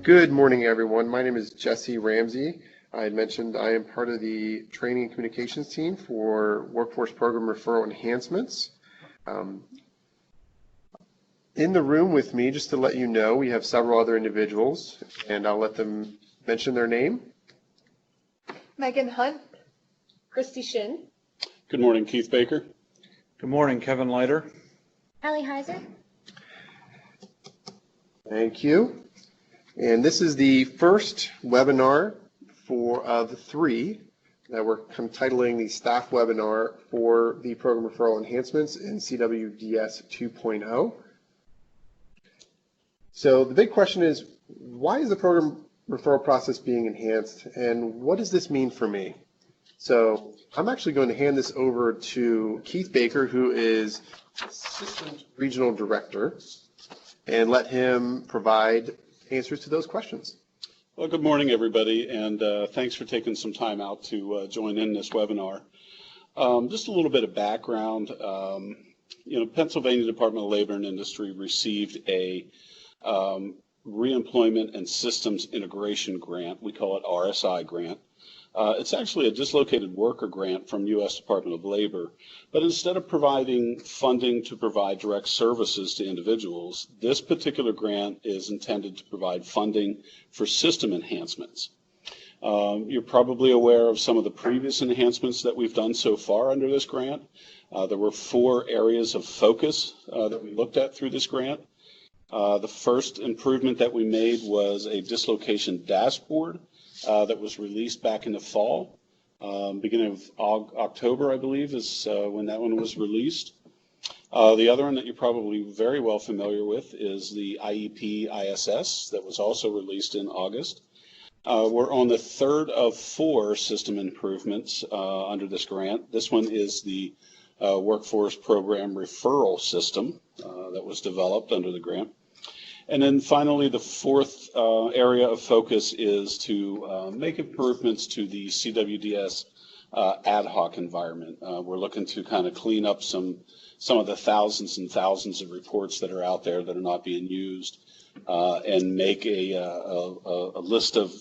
Good morning, everyone. My name is Jesse Ramsey. I had mentioned I am part of the training and communications team for Workforce Program Referral Enhancements. In the room with me, just to let you know, we have several other individuals, and I'll let them mention their name. Megan Hunt, Christy Shin. Good morning, Keith Baker. Good morning, Kevin Leiter. Allie Heiser. Thank you. And this is the first webinar of three that we're titling the staff webinar for the program referral enhancements in CWDS 2.0. So the big question is, why is the program referral process being enhanced, and what does this mean for me? So I'm actually going to hand this over to Keith Baker, who is Assistant Regional Director, and let him provide answers to those questions. Well, good morning, everybody, and thanks for taking some time out to join in this webinar. Just a little bit of background. Pennsylvania Department of Labor and Industry received a reemployment and systems integration grant. We call it RSI grant. It's actually a dislocated worker grant from U.S. Department of Labor, but instead of providing funding to provide direct services to individuals, this particular grant is intended to provide funding for system enhancements. You're probably aware of some of the previous enhancements that we've done so far under this grant. There were 4 areas of focus that we looked at through this grant. The first improvement that we made was a dislocation dashboard that was released back in the fall. Beginning of October, I believe, is when that one was released. The other one that you're probably very well familiar with is the IEP ISS that was also released in August. We're on the third of 4 system improvements under this grant. This one is the Workforce Program Referral System that was developed under the grant. And then finally, the 4th area of focus is to make improvements to the CWDS ad hoc environment. We're looking to kind of clean up some of the thousands and thousands of reports that are out there that are not being used, and make a list of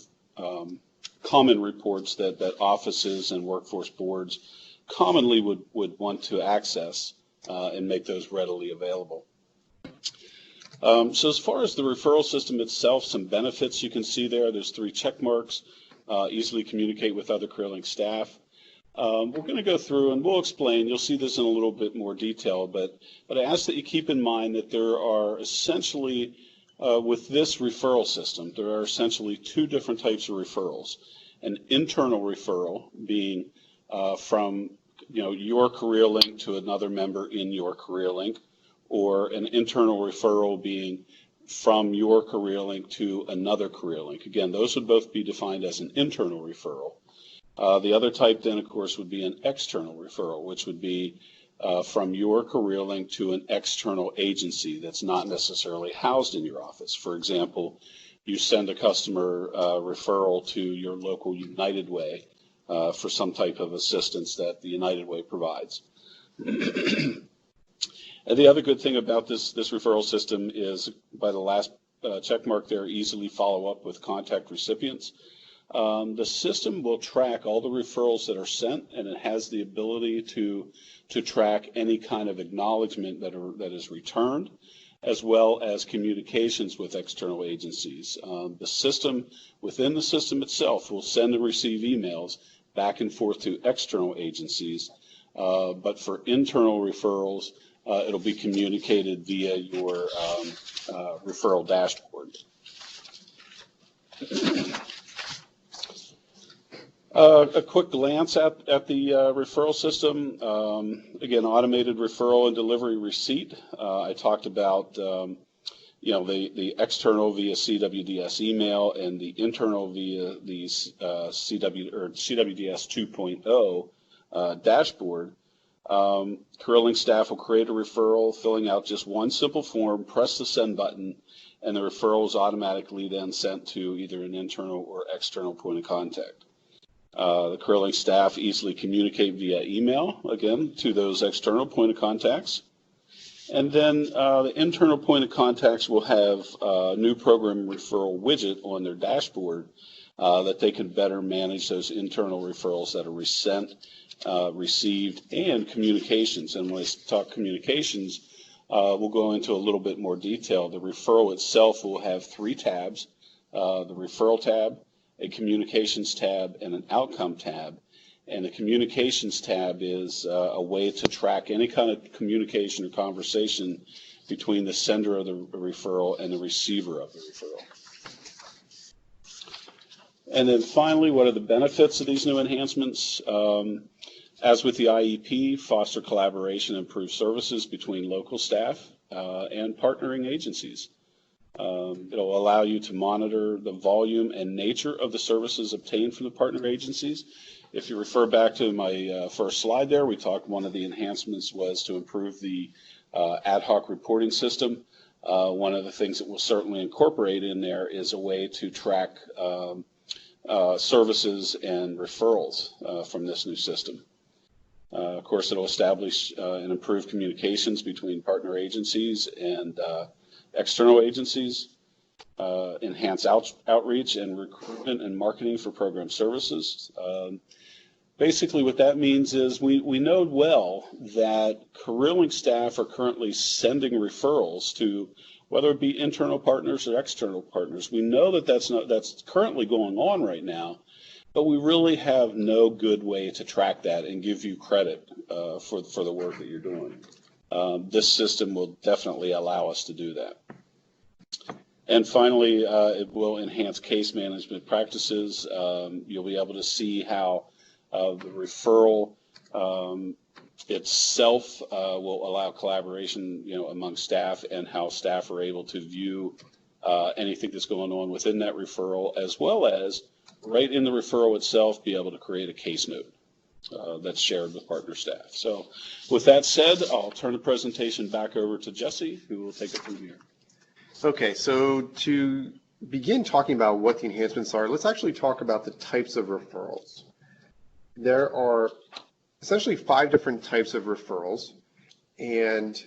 common reports that offices and workforce boards commonly would want to access and make those readily available. So as far as the referral system itself, some benefits you can see there. There's 3 check marks, easily communicate with other CareerLink staff. We're going to go through and we'll explain. You'll see this in a little bit more detail, but I ask that you keep in mind that there are essentially, with this referral system, there are essentially 2 different types of referrals. An internal referral being from your CareerLink to another member in your CareerLink, or an internal referral being from your CareerLink to another CareerLink. Again, those would both be defined as an internal referral. The other type then, of course, would be an external referral, which would be from your CareerLink to an external agency that's not necessarily housed in your office. For example, you send a customer referral to your local United Way for some type of assistance that the United Way provides. And the other good thing about this referral system is, by the last check mark there, easily follow up with contact recipients. The system will track all the referrals that are sent, and it has the ability to track any kind of acknowledgement that is returned, as well as communications with external agencies. The system, within the system itself, will send and receive emails back and forth to external agencies, but for internal referrals, it'll be communicated via your referral dashboard. A quick glance at the referral system. Again, automated referral and delivery receipt. I talked about the external via CWDS email and the internal via the CWDS 2.0 dashboard. CareerLink staff will create a referral, filling out just one simple form, press the send button, and the referral is automatically then sent to either an internal or external point of contact. The CareerLink staff easily communicate via email, again, to those external point of contacts. And then the internal point of contacts will have a new program referral widget on their dashboard that they can better manage those internal referrals that are sent, received, and communications. And when I talk communications, we'll go into a little bit more detail. The referral itself will have 3 tabs, the referral tab, a communications tab, and an outcome tab. And the communications tab is a way to track any kind of communication or conversation between the sender of the referral and the receiver of the referral. And then finally, what are the benefits of these new enhancements? As with the IEP, foster collaboration and improve services between local staff and partnering agencies. It'll allow you to monitor the volume and nature of the services obtained from the partner agencies. If you refer back to my first slide there, we talked one of the enhancements was to improve the ad hoc reporting system. One of the things that we'll certainly incorporate in there is a way to track services and referrals from this new system. Of course, it'll establish and improve communications between partner agencies and external agencies, enhance outreach and recruitment and marketing for program services. Basically, what that means is we know well that CareerLink staff are currently sending referrals to whether it be internal partners or external partners. We know that that's currently going on right now, but we really have no good way to track that and give you credit for the work that you're doing. This system will definitely allow us to do that. And finally, it will enhance case management practices. You'll be able to see how the referral itself will allow collaboration, among staff, and how staff are able to view anything that's going on within that referral, as well as right in the referral itself, be able to create a case note that's shared with partner staff. So with that said, I'll turn the presentation back over to Jesse, who will take it from here. Okay, so to begin talking about what the enhancements are, let's actually talk about the types of referrals. There are essentially 5 different types of referrals, and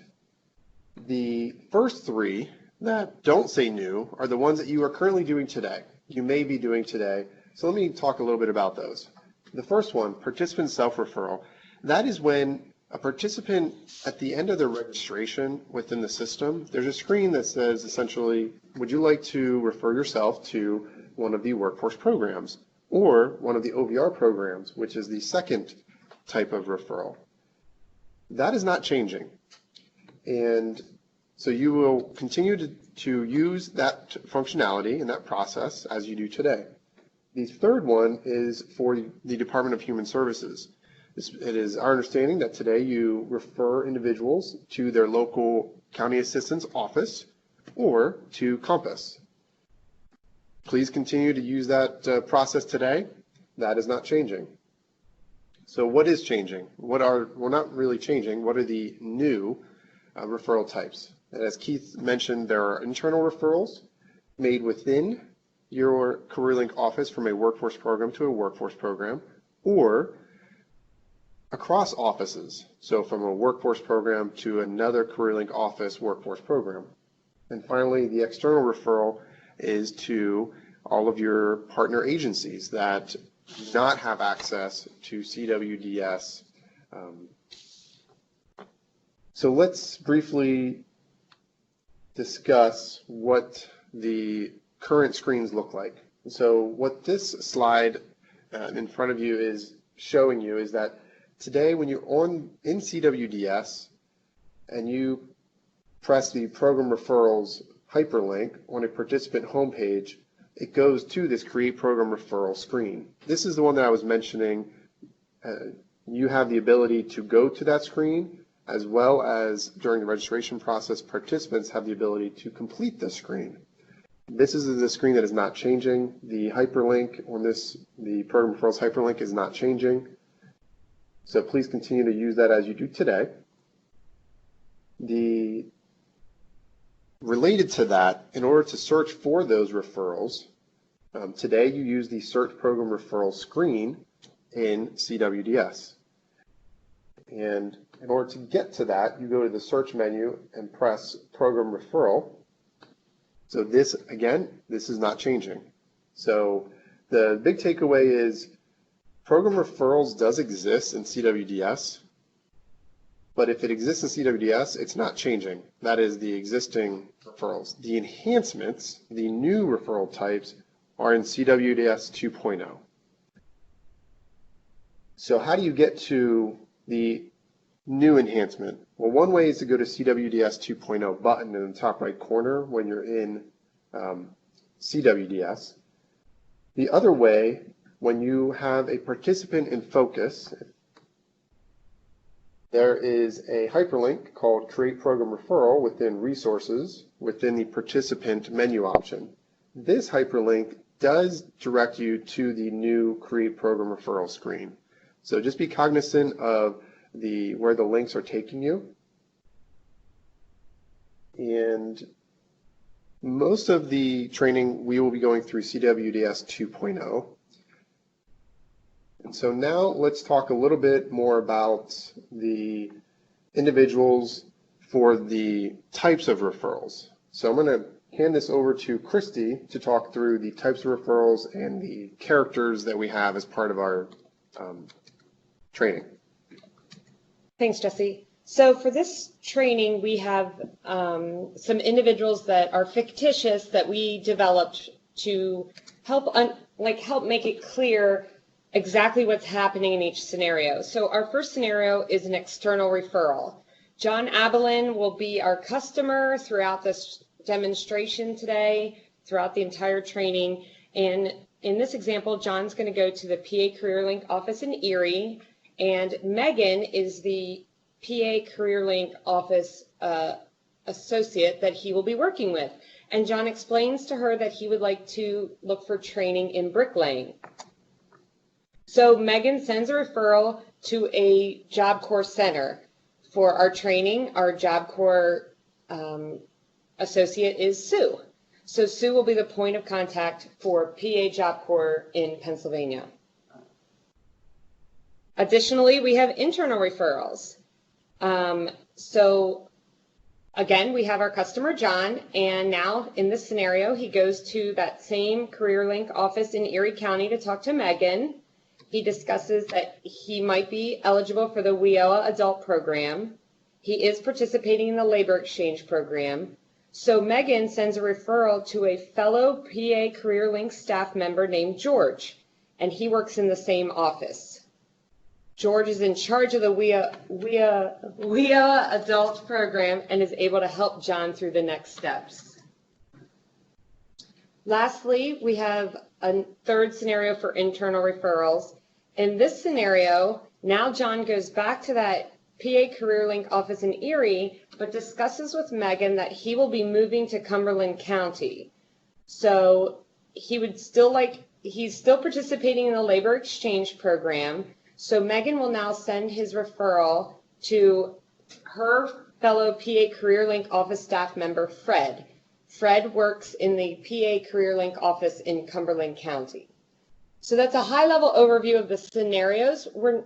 the first 3 that don't say new are the ones that you are currently doing today. You may be doing today. So let me talk a little bit about those. The first one, participant self-referral. That is when a participant, at the end of their registration within the system, there's a screen that says essentially, would you like to refer yourself to one of the workforce programs or one of the OVR programs, which is the second type of referral. That is not changing. And so you will continue to use that functionality and that process as you do today. The third one is for the Department of Human Services. It is our understanding that today you refer individuals to their local county assistance office or to Compass. Please continue to use that process today. That is not changing. So what is changing? Well, not really changing. What are the new referral types? And as Keith mentioned, there are internal referrals made within your CareerLink office from a workforce program to a workforce program, or across offices, so from a workforce program to another CareerLink office workforce program. And finally, the external referral is to all of your partner agencies that do not have access to CWDS. So let's briefly discuss what the current screens look like. So what this slide in front of you is showing you is that today when you're in CWDS and you press the program referrals hyperlink on a participant homepage, it goes to this create program referral screen. This is the one that I was mentioning. You have the ability to go to that screen, as well as during the registration process, participants have the ability to complete the screen. This is the screen that is not changing. The hyperlink on this, the program referrals hyperlink, is not changing. So please continue to use that as you do today. Related to that, in order to search for those referrals, today you use the search program referral screen in CWDS. And In order to get to that, you go to the search menu and press Program Referral. So this, again, this is not changing. So the big takeaway is Program Referrals does exist in CWDS, but if it exists in CWDS, it's not changing. That is the existing referrals. The enhancements, the new referral types, are in CWDS 2.0. So how do you get to the new enhancement? Well, one way is to go to CWDS 2.0 button in the top right corner when you're in CWDS. The other way, when you have a participant in focus, there is a hyperlink called Create Program Referral within Resources within the participant menu option. This hyperlink does direct you to the new Create Program Referral screen. So just be cognizant of where the links are taking you. And most of the training we will be going through CWDS 2.0. And so now let's talk a little bit more about the individuals for the types of referrals. So I'm going to hand this over to Christy to talk through the types of referrals and the characters that we have as part of our training. Thanks, Jesse. So for this training, we have some individuals that are fictitious that we developed to help make it clear exactly what's happening in each scenario. So our first scenario is an external referral. John Abelin will be our customer throughout this demonstration today, throughout the entire training. And in this example, John's going to go to the PA CareerLink office in Erie, and Megan is the PA CareerLink office associate that he will be working with. And John explains to her that he would like to look for training in bricklaying. So Megan sends a referral to a Job Corps center for our training. Our Job Corps associate is Sue. So Sue will be the point of contact for PA Job Corps in Pennsylvania. Additionally, we have internal referrals. So again, we have our customer, John, and now in this scenario, he goes to that same CareerLink office in Erie County to talk to Megan. He discusses that he might be eligible for the WIOA adult program. He is participating in the labor exchange program. So Megan sends a referral to a fellow PA CareerLink staff member named George, and he works in the same office. George is in charge of the WIOA adult program and is able to help John through the next steps. Lastly, we have a third scenario for internal referrals. In this scenario, now John goes back to that PA CareerLink office in Erie, but discusses with Megan that he will be moving to Cumberland County. So he's still participating in the labor exchange program. So Megan will now send his referral to her fellow PA CareerLink office staff member, Fred. Fred works in the PA CareerLink office in Cumberland County. So that's a high-level overview of the scenarios. We'll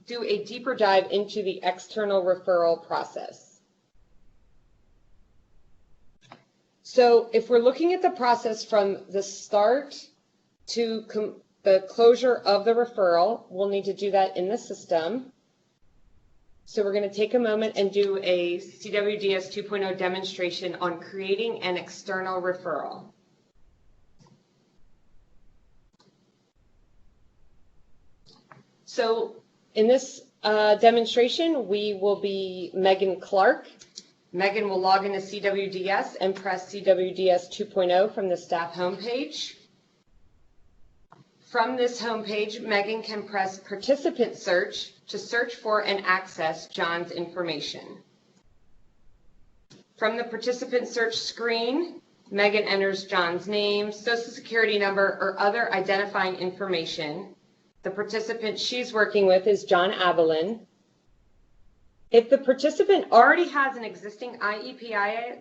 do a deeper dive into the external referral process. So if we're looking at the process from the start to the closure of the referral, we'll need to do that in the system. So we're going to take a moment and do a CWDS 2.0 demonstration on creating an external referral. So in this demonstration, we will be Megan Clark. Megan will log into CWDS and press CWDS 2.0 from the staff homepage. From this homepage, Megan can press Participant Search to search for and access John's information. From the Participant Search screen, Megan enters John's name, social security number, or other identifying information. The participant she's working with is John Abelin. If the participant already has an existing IEP-ISS,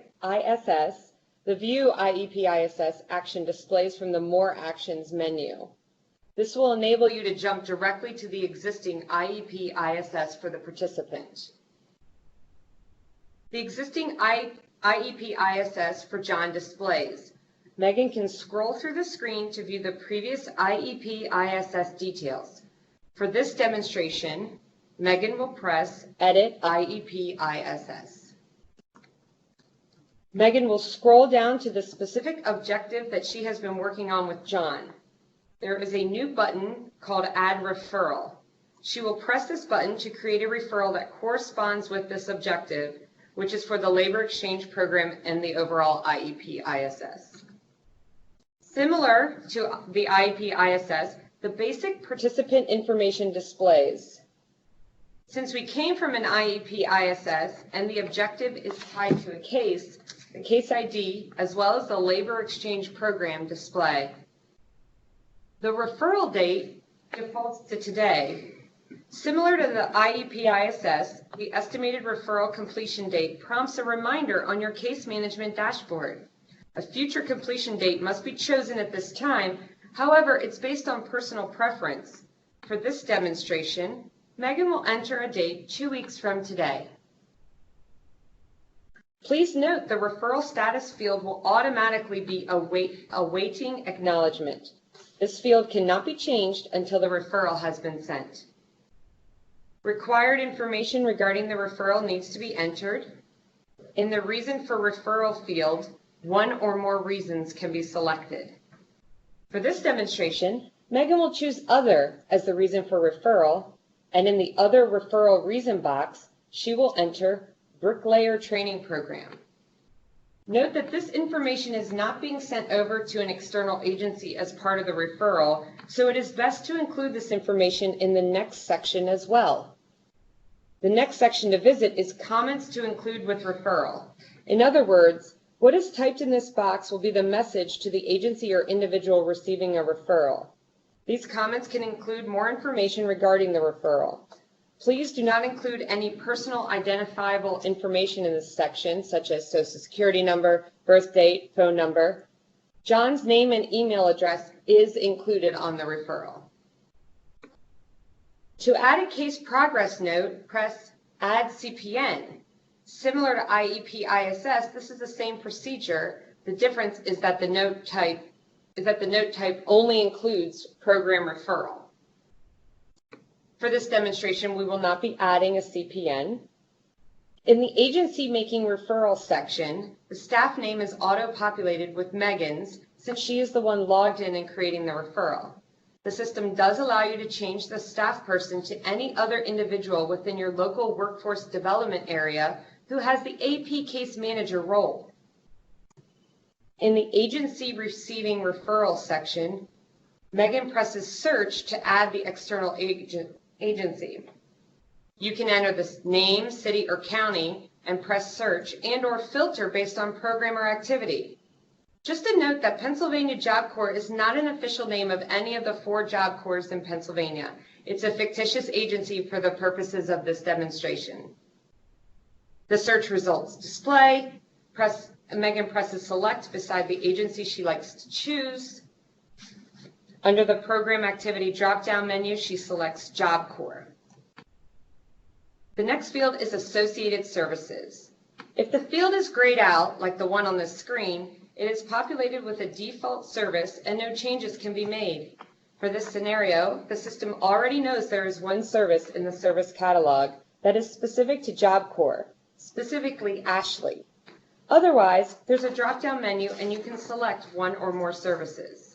the View IEP-ISS action displays from the More Actions menu. This will enable you to jump directly to the existing IEP ISS for the participant. The existing IEP ISS for John displays. Megan can scroll through the screen to view the previous IEP ISS details. For this demonstration, Megan will press Edit IEP ISS. Megan will scroll down to the specific objective that she has been working on with John. There is a new button called Add Referral. She will press this button to create a referral that corresponds with this objective, which is for the labor exchange program and the overall IEP ISS. Similar to the IEP ISS, the basic participant information displays. Since we came from an IEP ISS and the objective is tied to a case, the case ID, as well as the labor exchange program display. The referral date defaults to today. Similar to the IEP ISS, the estimated referral completion date prompts a reminder on your case management dashboard. A future completion date must be chosen at this time. However, it's based on personal preference. For this demonstration, Megan will enter a date 2 weeks from today. Please note the referral status field will automatically be awaiting acknowledgement. This field cannot be changed until the referral has been sent. Required information regarding the referral needs to be entered. In the reason for referral field, one or more reasons can be selected. For this demonstration, Megan will choose Other as the reason for referral, and in the Other Referral Reason box, she will enter Bricklayer Training Program. Note that this information is not being sent over to an external agency as part of the referral, so it is best to include this information in the next section as well. The next section to visit is Comments to include with referral. In other words, what is typed in this box will be the message to the agency or individual receiving a referral. These comments can include more information regarding the referral. Please do not include any personal identifiable information in this section, such as Social Security number, birth date, phone number. John's name and email address is included on the referral. To add a case progress note, press Add CPN. Similar to IEP ISS, this is the same procedure. The difference is that the note type only includes program referral. For this demonstration, we will not be adding a CPN. In the agency making referral section, the staff name is auto-populated with Megan's since she is the one logged in and creating the referral. The system does allow you to change the staff person to any other individual within your local workforce development area who has the AP case manager role. In the agency receiving referral section, Megan presses search to add the external agency. You can enter the name, city, or county and press search and/or filter based on program or activity. Just a note that Pennsylvania Job Corps is not an official name of any of the 4 Job Corps in Pennsylvania. It's a fictitious agency for the purposes of this demonstration. The search results display. Megan presses select beside the agency she likes to choose. Under the program activity drop-down menu, she selects Job Corps. The next field is associated services. If the field is grayed out, like the one on the screen, it is populated with a default service and no changes can be made. For this scenario, the system already knows there is one service in the service catalog that is specific to Job Corps, specifically Ashley. Otherwise, there's a drop-down menu and you can select one or more services.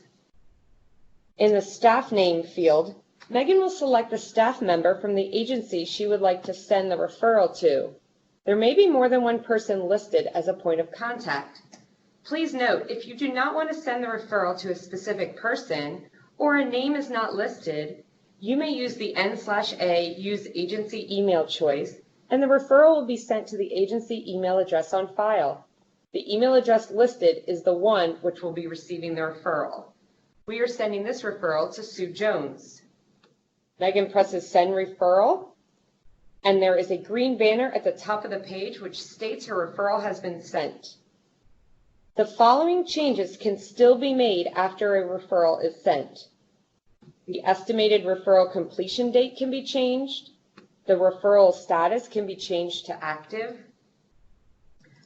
In the staff name field, Megan will select the staff member from the agency she would like to send the referral to. There may be more than one person listed as a point of contact. Please note, if you do not want to send the referral to a specific person or a name is not listed, you may use the N/A use agency email choice and the referral will be sent to the agency email address on file. The email address listed is the one which will be receiving the referral. We are sending this referral to Sue Jones. Megan presses Send Referral, and there is a green banner at the top of the page which states her referral has been sent. The following changes can still be made after a referral is sent. The estimated referral completion date can be changed. The referral status can be changed to active.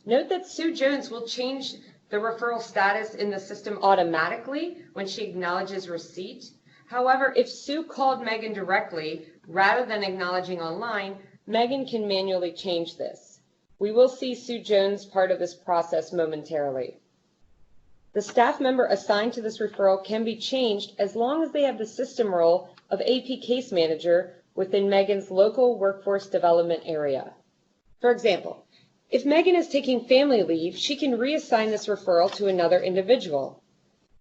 Note that Sue Jones will change the referral status in the system automatically when she acknowledges receipt. However, if Sue called Megan directly rather than acknowledging online, Megan can manually change this. We will see Sue Jones part of this process momentarily. The staff member assigned to this referral can be changed as long as they have the system role of AP Case Manager within Megan's local workforce development area. For example, if Megan is taking family leave, she can reassign this referral to another individual.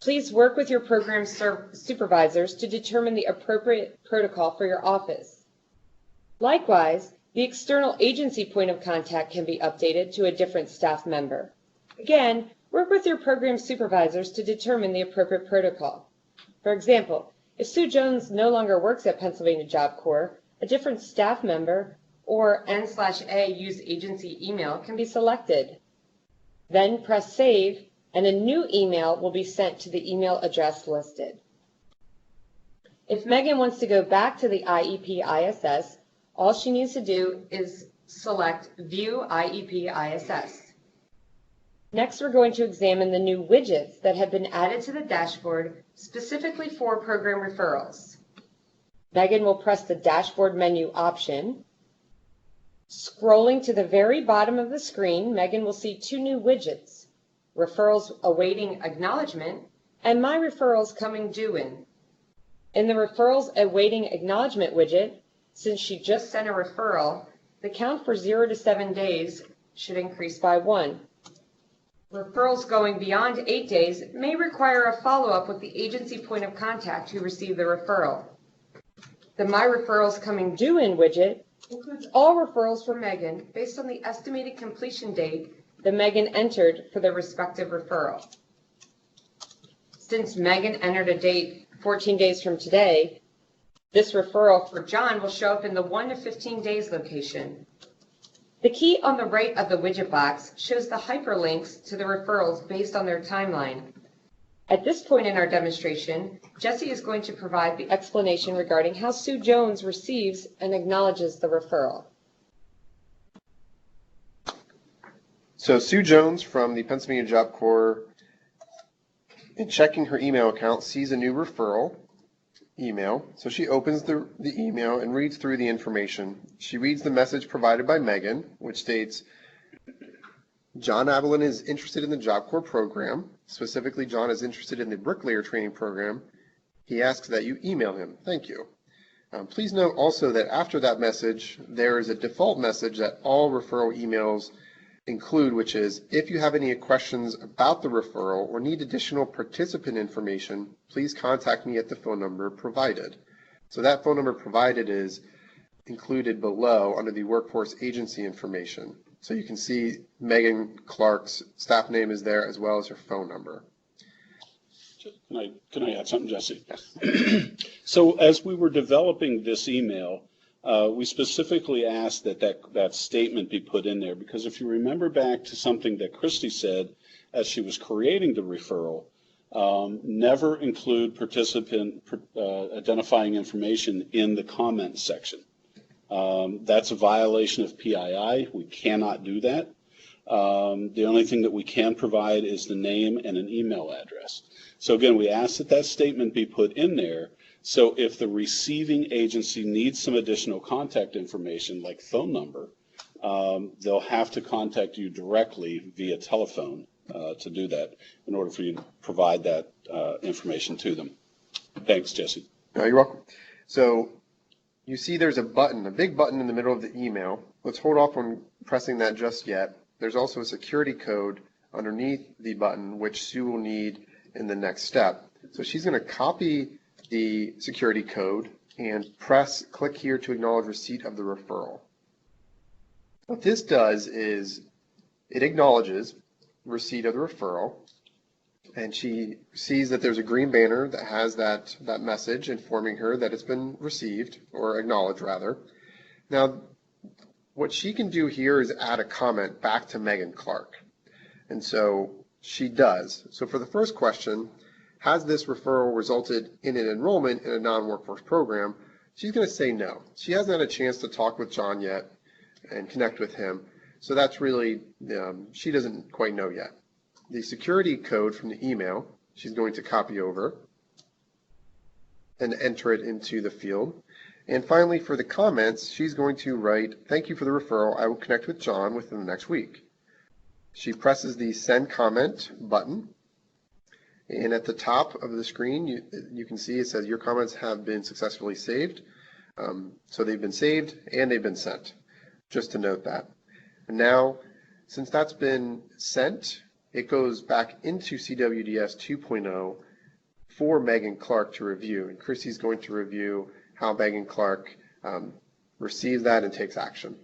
Please work with your program supervisors to determine the appropriate protocol for your office. Likewise, the external agency point of contact can be updated to a different staff member. Again, work with your program supervisors to determine the appropriate protocol. For example, if Sue Jones no longer works at Pennsylvania Job Corps, a different staff member or N/A use agency email can be selected. Then press save and a new email will be sent to the email address listed. If Megan wants to go back to the IEP ISS, all she needs to do is select View IEP ISS. Next, we're going to examine the new widgets that have been added to the dashboard specifically for program referrals. Megan will press the dashboard menu option. Scrolling to the very bottom of the screen, Megan will see two new widgets, Referrals Awaiting Acknowledgement and My Referrals Coming Due In. In the Referrals Awaiting Acknowledgement widget, since she just sent a referral, the count for 0 to 7 days should increase by 1. Referrals going beyond 8 days may require a follow-up with the agency point of contact who received the referral. The My Referrals Coming Due In widget includes all referrals for Megan based on the estimated completion date that Megan entered for the respective referral. Since Megan entered a date 14 days from today, this referral for John will show up in the 1 to 15 days location. The key on the right of the widget box shows the hyperlinks to the referrals based on their timeline. At this point in our demonstration, Jessie is going to provide the explanation regarding how Sue Jones receives and acknowledges the referral. So Sue Jones from the Pennsylvania Job Corps, in checking her email account, sees a new referral email. So she opens the email and reads through the information. She reads the message provided by Megan, which states, John Avalon is interested in the Job Corps program. Specifically, John is interested in the bricklayer training program. He asks that you email him. Thank you. Please note also that after that message, there is a default message that all referral emails include, which is, if you have any questions about the referral or need additional participant information, please contact me at the phone number provided. So that phone number provided is included below under the workforce agency information. So you can see Megan Clark's staff name is there as well as her phone number. Can I add something, Jesse? Yes. So as we were developing this email, we specifically asked that statement be put in there, because if you remember back to something that Christy said as she was creating the referral, never include participant identifying information in the comment section. That's a violation of PII. We cannot do that. The only thing that we can provide is the name and an email address. So again, we ask that statement be put in there. So if the receiving agency needs some additional contact information, like phone number, they'll have to contact you directly via telephone to do that in order for you to provide that information to them. Thanks, Jesse. No, you're welcome. So you see there's a button, a big button in the middle of the email. Let's hold off on pressing that just yet. There's also a security code underneath the button, which Sue will need in the next step. So she's going to copy the security code and click here to acknowledge receipt of the referral. What this does is it acknowledges receipt of the referral, and she sees that there's a green banner that has that message informing her that it's been received, or acknowledged rather. Now, what she can do here is add a comment back to Megan Clark. And so she does. So for the first question, has this referral resulted in an enrollment in a non-workforce program, she's going to say no. She hasn't had a chance to talk with John yet and connect with him. So that's really, she doesn't quite know yet. The security code from the email, she's going to copy over and enter it into the field. And finally, for the comments, she's going to write, "Thank you for the referral. I will connect with John within the next week." She presses the send comment button. And at the top of the screen, you can see it says your comments have been successfully saved. So they've been saved and they've been sent, just to note that. And now, since that's been sent, it goes back into CWDS 2.0 for Megan Clark to review. And Christy's going to review how Megan Clark receives that and takes action.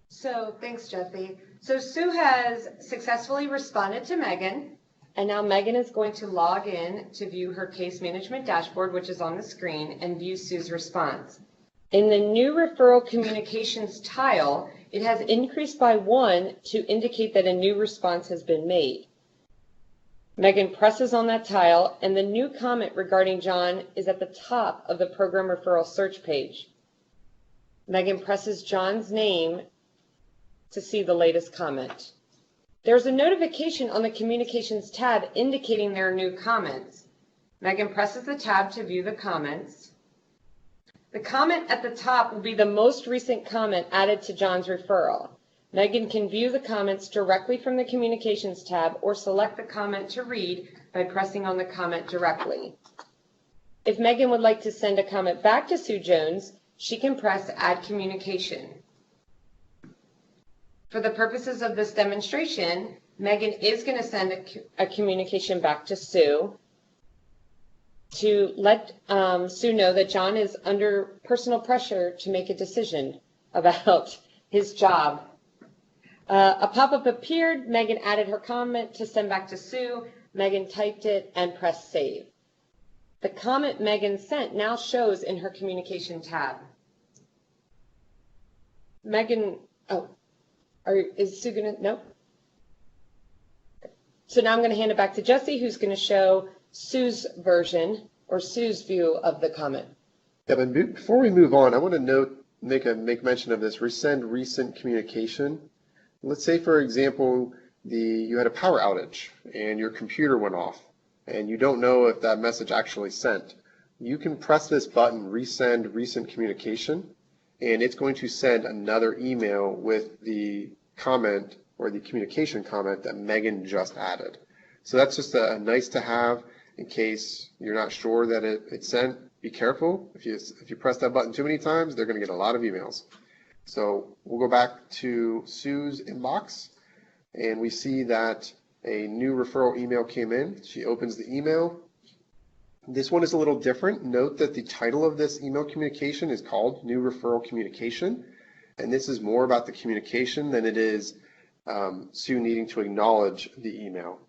So thanks, Jesse. So Sue has successfully responded to Megan, and now Megan is going to log in to view her case management dashboard, which is on the screen, and view Sue's response. In the new referral communications tile, it has increased by 1 to indicate that a new response has been made. Megan presses on that tile, and the new comment regarding John is at the top of the program referral search page. Megan presses John's name to see the latest comment. There's a notification on the Communications tab indicating there are new comments. Megan presses the tab to view the comments. The comment at the top will be the most recent comment added to John's referral. Megan can view the comments directly from the Communications tab or select the comment to read by pressing on the comment directly. If Megan would like to send a comment back to Sue Jones, she can press Add Communication. For the purposes of this demonstration, Megan is going to send a communication back to Sue to let Sue know that John is under personal pressure to make a decision about his job. A pop-up appeared. Megan added her comment to send back to Sue. Megan typed it and pressed save. The comment Megan sent now shows in her communication tab. Megan, is Sue gonna, nope. So now I'm gonna hand it back to Jesse, who's gonna show Sue's version or Sue's view of the comment. Yeah, but before we move on, I want to make mention of this resend recent communication. Let's say, for example, you had a power outage and your computer went off and you don't know if that message actually sent. You can press this button, resend recent communication, and it's going to send another email with the comment or the communication comment that Megan just added. So that's just a nice to have in case you're not sure that it's sent. Be careful. If you press that button too many times, they're going to get a lot of emails. So we'll go back to Sue's inbox, and we see that a new referral email came in. She opens the email. This one is a little different. Note that the title of this email communication is called New Referral Communication, and this is more about the communication than it is Sue needing to acknowledge the email.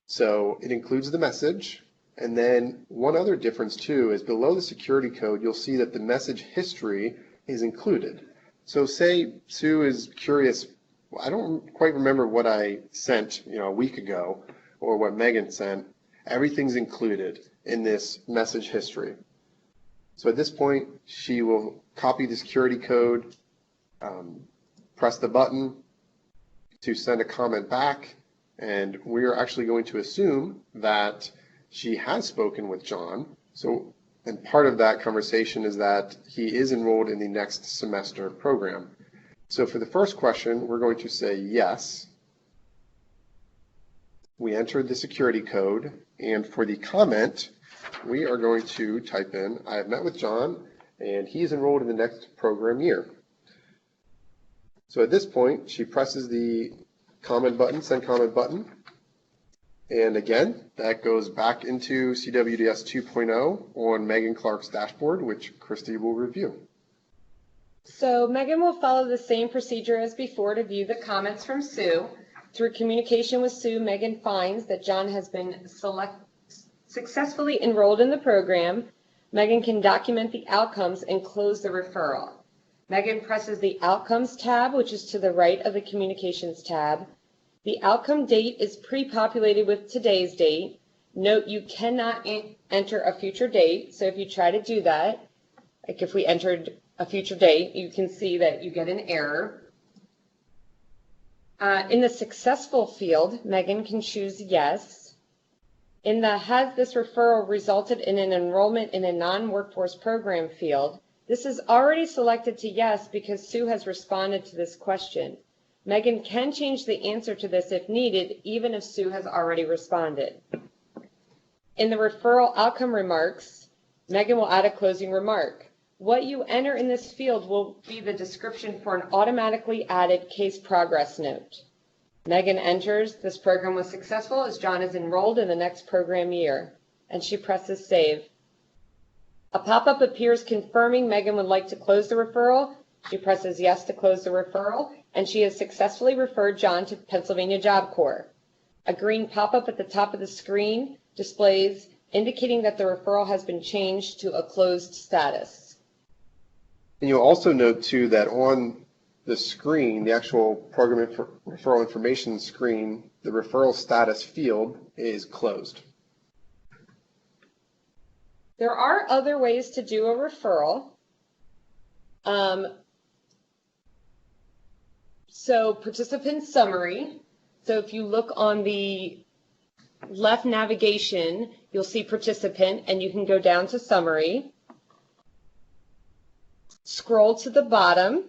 So it includes the message, and then one other difference too is below the security code, you'll see that the message history is included. So say Sue is curious, I don't quite remember what I sent a week ago or what Megan sent. Everything's included in this message history. So at this point, she will copy the security code, press the button to send a comment back, and we're actually going to assume that she has spoken with John. And part of that conversation is that he is enrolled in the next semester program. So for the first question, we're going to say yes. We entered the security code, and for the comment, we are going to type in, I have met with John, and he is enrolled in the next program year. So at this point, she presses the comment button, send comment button, and again, that goes back into CWDS 2.0 on Megan Clark's dashboard, which Christy will review. So Megan will follow the same procedure as before to view the comments from Sue. Through communication with Sue, Megan finds that John has been successfully enrolled in the program. Megan can document the outcomes and close the referral. Megan presses the Outcomes tab, which is to the right of the Communications tab. The outcome date is pre-populated with today's date. Note you cannot enter a future date. So if you try to do that, like if we entered a future date, you can see that you get an error. In the successful field, Megan can choose yes. In the has this referral resulted in an enrollment in a non-workforce program field, this is already selected to yes because Sue has responded to this question. Megan can change the answer to this if needed, even if Sue has already responded. In the referral outcome remarks, Megan will add a closing remark. What you enter in this field will be the description for an automatically added case progress note. Megan enters, this program was successful as John is enrolled in the next program year, and she presses save. A pop-up appears confirming Megan would like to close the referral. She presses yes to close the referral, and she has successfully referred John to Pennsylvania Job Corps. A green pop-up at the top of the screen displays indicating that the referral has been changed to a closed status. And you'll also note too that on the screen, the actual program referral information screen, the referral status field is closed. There are other ways to do a referral. So participant summary. So if you look on the left navigation, you'll see participant, and you can go down to summary. Scroll to the bottom,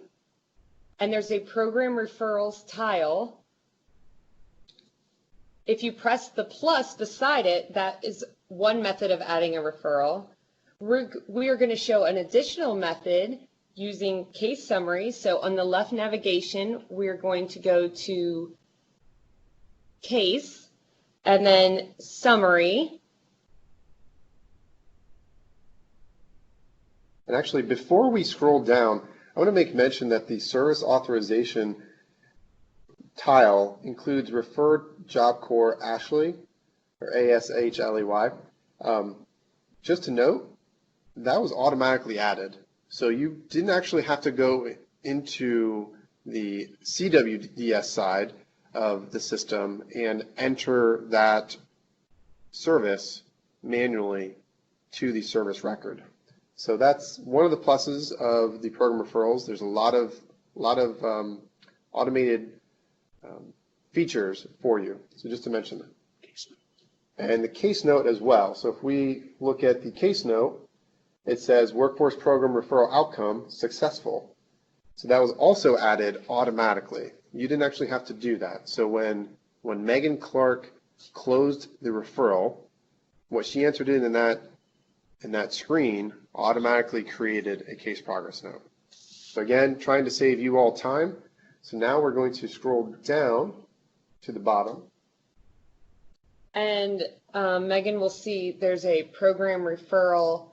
and there's a program referrals tile. If you press the plus beside it, that is one method of adding a referral. We are going to show an additional method using case summary. So on the left navigation, we're going to go to case and then summary. And actually, before we scroll down, I want to make mention that the service authorization tile includes Referred Job Corps Ashley, or ASHLEY. Just to note, that was automatically added. So you didn't actually have to go into the CWDS side of the system and enter that service manually to the service record. So that's one of the pluses of the program referrals. There's a lot of automated features for you. So just to mention that. And the case note as well. So if we look at the case note, it says Workforce Program Referral Outcome Successful. So that was also added automatically. You didn't actually have to do that. So when Megan Clark closed the referral, what she entered in that screen automatically created a case progress note. So again, trying to save you all time. So now we're going to scroll down to the bottom. And Megan will see there's a program referral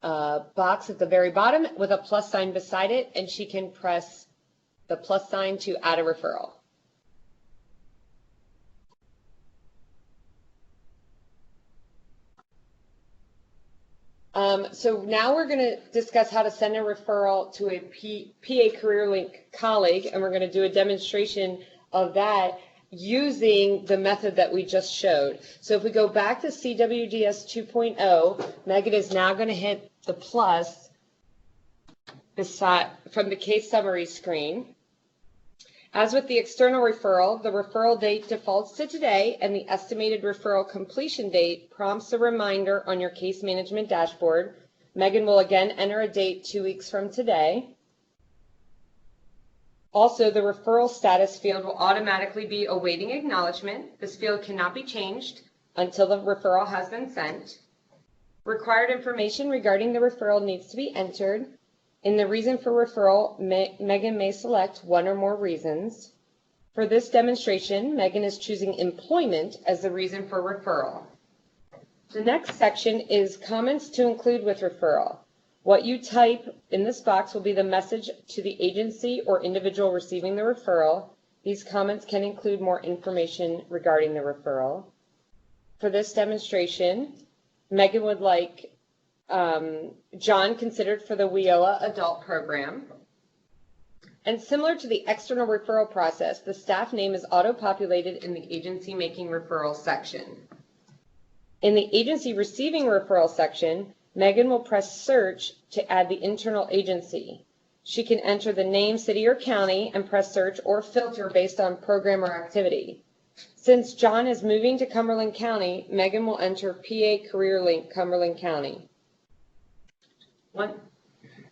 box at the very bottom with a plus sign beside it, and she can press the plus sign to add a referral. So now we're going to discuss how to send a referral to a PA CareerLink colleague, and we're going to do a demonstration of that using the method that we just showed. So if we go back to CWDS 2.0, Megan is now going to hit the plus beside from the case summary screen. As with the external referral, the referral date defaults to today, and the estimated referral completion date prompts a reminder on your case management dashboard. Megan will again enter a date 2 weeks from today. Also, the referral status field will automatically be awaiting acknowledgement. This field cannot be changed until the referral has been sent. Required information regarding the referral needs to be entered. In the reason for referral, Megan may select one or more reasons. For this demonstration, Megan is choosing employment as the reason for referral. The next section is comments to include with referral. What you type in this box will be the message to the agency or individual receiving the referral. These comments can include more information regarding the referral. For this demonstration, Megan would like John considered for the WIOA adult program. And similar to the external referral process, the staff name is auto-populated in the agency making referral section. In the agency receiving referral section, Megan will press search to add the internal agency. She can enter the name, city, or county and press search or filter based on program or activity. Since John is moving to Cumberland County, Megan will enter PA Career Link Cumberland County.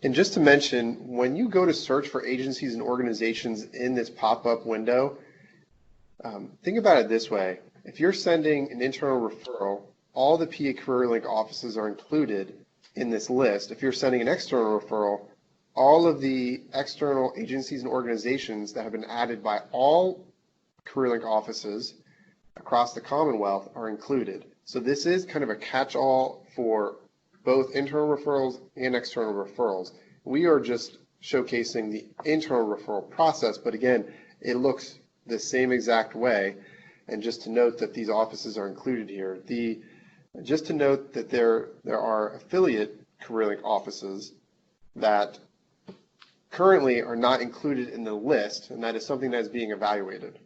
And just to mention, when you go to search for agencies and organizations in this pop-up window, think about it this way. If you're sending an internal referral, all the PA Career Link offices are included in this list. If you're sending an external referral, all of the external agencies and organizations that have been added by all Career Link offices across the Commonwealth are included. So this is kind of a catch-all for both internal referrals and external referrals. We are just showcasing the internal referral process, but again, it looks the same exact way. And just to note that these offices are included here. Just to note that there are affiliate Career Link offices that currently are not included in the list, and that is something that is being evaluated.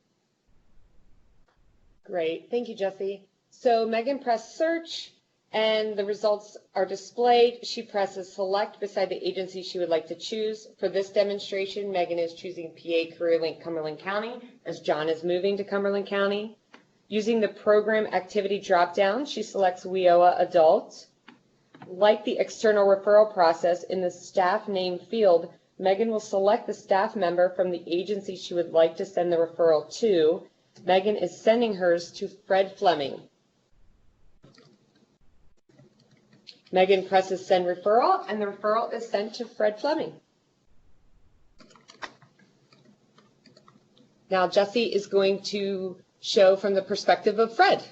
Great, thank you, Jesse. So Megan pressed search, and the results are displayed. She presses select beside the agency she would like to choose. For this demonstration, Megan is choosing PA Career Link Cumberland County, as John is moving to Cumberland County. Using the program activity dropdown, she selects WIOA Adult. Like the external referral process, in the staff name field, Megan will select the staff member from the agency she would like to send the referral to. Megan is sending hers to Fred Fleming. Megan presses send referral, and the referral is sent to Fred Fleming. Now Jesse is going to show from the perspective of Fred.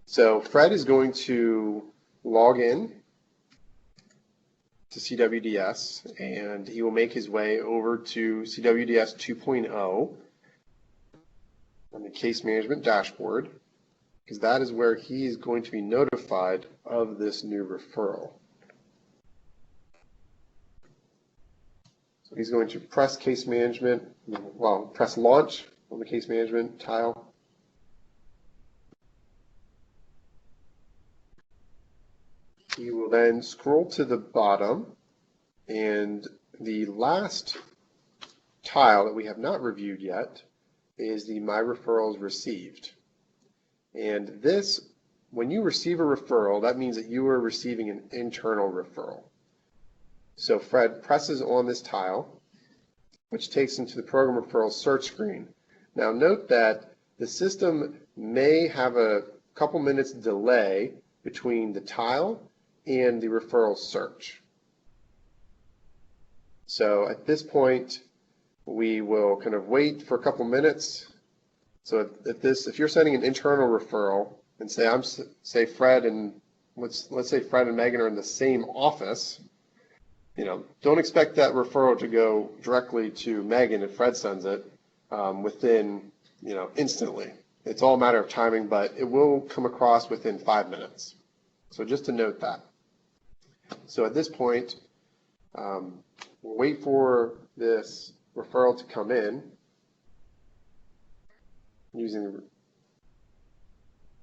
So Fred is going to log in to CWDS, and he will make his way over to CWDS 2.0 on the case management dashboard, because that is where he is going to be notified of this new referral. So he's going to press case management, press launch on the case management tile. He will then scroll to the bottom, and the last tile that we have not reviewed yet is the My Referrals Received. And this, when you receive a referral, that means that you are receiving an internal referral. So Fred presses on this tile, which takes him to the program referral search screen. Now note that the system may have a couple minutes delay between the tile and the referral search. So at this point, we will kind of wait for a couple minutes. So if you're sending an internal referral, and say Fred and let's say Fred and Megan are in the same office, don't expect that referral to go directly to Megan if Fred sends it within instantly. It's all a matter of timing, but it will come across within 5 minutes. So just to note that. So at this point, we'll wait for this referral to come in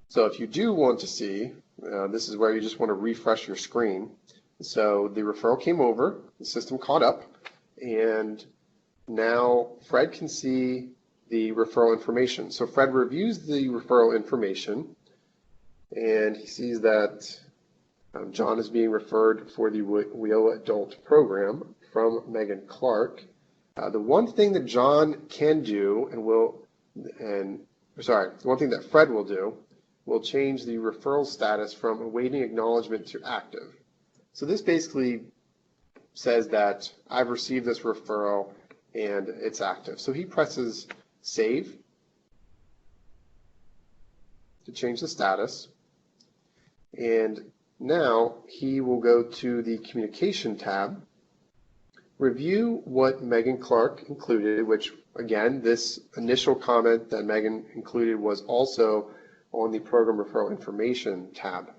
so if you do want to see, this is where you just want to refresh your screen. So the referral came over, the system caught up, and now Fred can see the referral information. So Fred reviews the referral information, and he sees that John is being referred for the WIOA Adult program from Megan Clark. The one thing that John can do the one thing that Fred will do will change the referral status from awaiting acknowledgement to active. So this basically says that I've received this referral and it's active. So he presses save to change the status, and now he will go to the communication tab, review what Megan Clark included, which again, this initial comment that Megan included was also on the program referral information tab.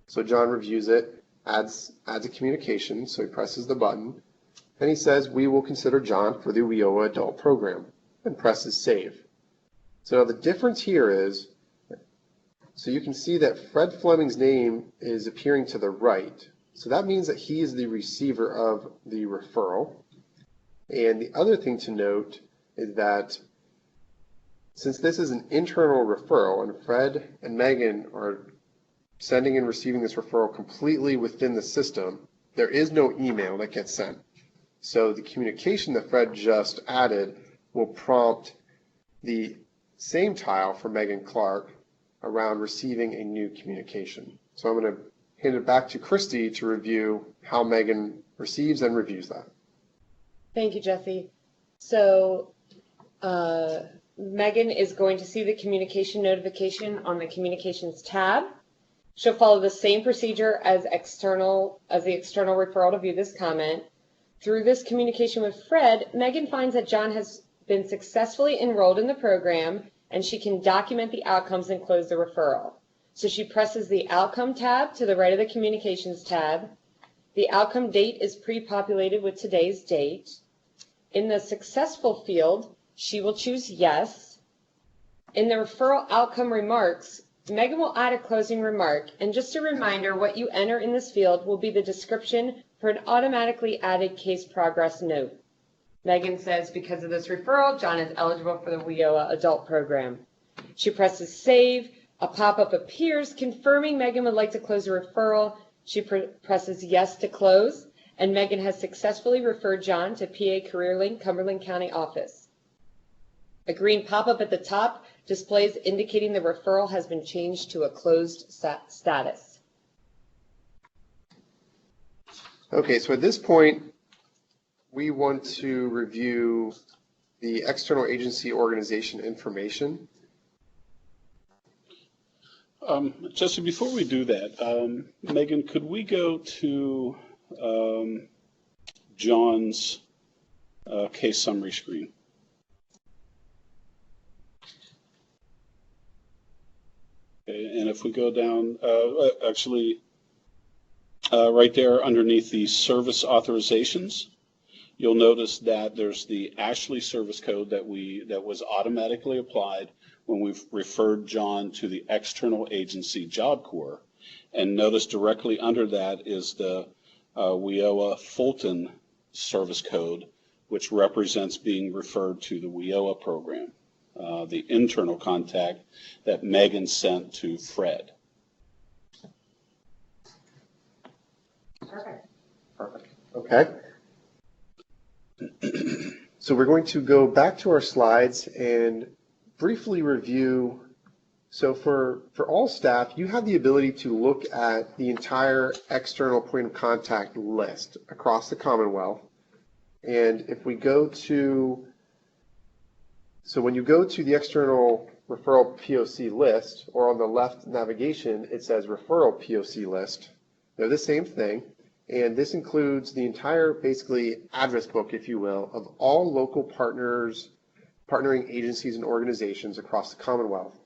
So John reviews it, adds a communication, so he presses the button, and he says, we will consider John for the WIOA Adult program, and presses save. So now the difference here is So you can see that Fred Fleming's name is appearing to the right. So that means that he is the receiver of the referral. And the other thing to note is that since this is an internal referral and Fred and Megan are sending and receiving this referral completely within the system, there is no email that gets sent. So the communication that Fred just added will prompt the same tile for Megan Clark around receiving a new communication. So I'm going to hand it back to Christy to review how Megan receives and reviews that. Thank you, Jesse. So Megan is going to see the communication notification on the Communications tab. She'll follow the same procedure as the external referral to view this comment. Through this communication with Fred, Megan finds that John has been successfully enrolled in the program, and she can document the outcomes and close the referral. So she presses the Outcome tab to the right of the Communications tab. The outcome date is pre-populated with today's date. In the Successful field, she will choose Yes. In the Referral Outcome Remarks, Megan will add a closing remark, and just a reminder, what you enter in this field will be the description for an automatically added case progress note. Megan says, because of this referral, John is eligible for the WIOA adult program. She presses Save. A pop-up appears confirming Megan would like to close the referral. She presses Yes to close, and Megan has successfully referred John to PA CareerLink Cumberland County office. A green pop-up at the top displays indicating the referral has been changed to a closed status. Okay, so at this point, we want to review the external agency organization information. Jesse, before we do that, Megan, could we go to John's case summary screen? Okay, and if we go down, right there underneath the service authorizations, you'll notice that there's the Ashley service code that was automatically applied when we've referred John to the external agency Job Corps. And notice directly under that is the WIOA Fulton service code, which represents being referred to the WIOA program, the internal contact that Megan sent to Fred. Perfect. Perfect. Okay. So we're going to go back to our slides and briefly review. So for all staff, you have the ability to look at the entire external point of contact list across the Commonwealth. And if we go to, so when you go to the external referral POC list, or on the left navigation, it says referral POC list. They're the same thing. And this includes the entire, basically, address book, if you will, of all local partners, partnering agencies and organizations across the Commonwealth.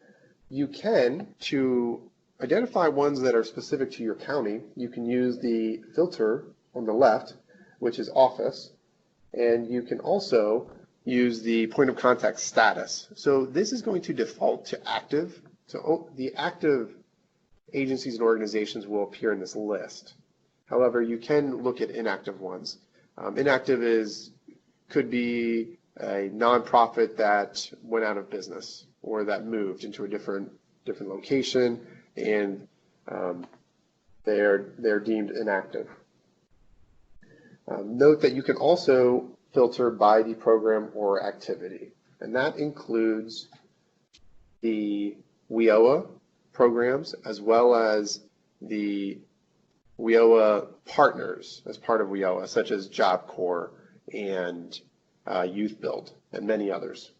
You can, to identify ones that are specific to your county, you can use the filter on the left, which is office, and you can also use the point of contact status. So this is going to default to active. So the active agencies and organizations will appear in this list. However, you can look at inactive ones. Inactive could be a nonprofit that went out of business or that moved into a different location, and they're deemed inactive. Note that you can also filter by the program or activity, and that includes the WIOA programs as well as the WIOA partners as part of WIOA, such as Job Corps and Youth Build and many others.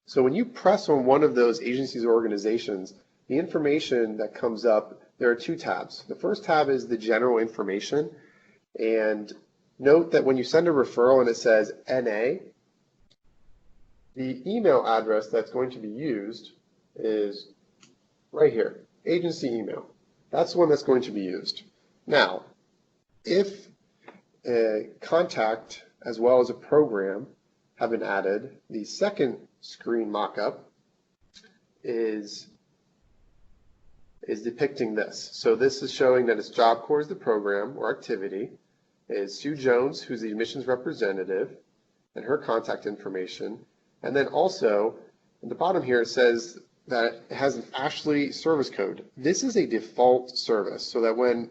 So when you press on one of those agencies or organizations, the information that comes up, there are two tabs. The first tab is the general information, and note that when you send a referral and it says NA, the email address that's going to be used is right here, agency email. That's the one that's going to be used. Now, if a contact as well as a program have been added, the second screen mock-up is depicting this. So this is showing that it's Job Corps is the program or activity, is Sue Jones, who's the admissions representative, and her contact information. And then also, at the bottom here, it says that it has an Ashley service code. This is a default service, so that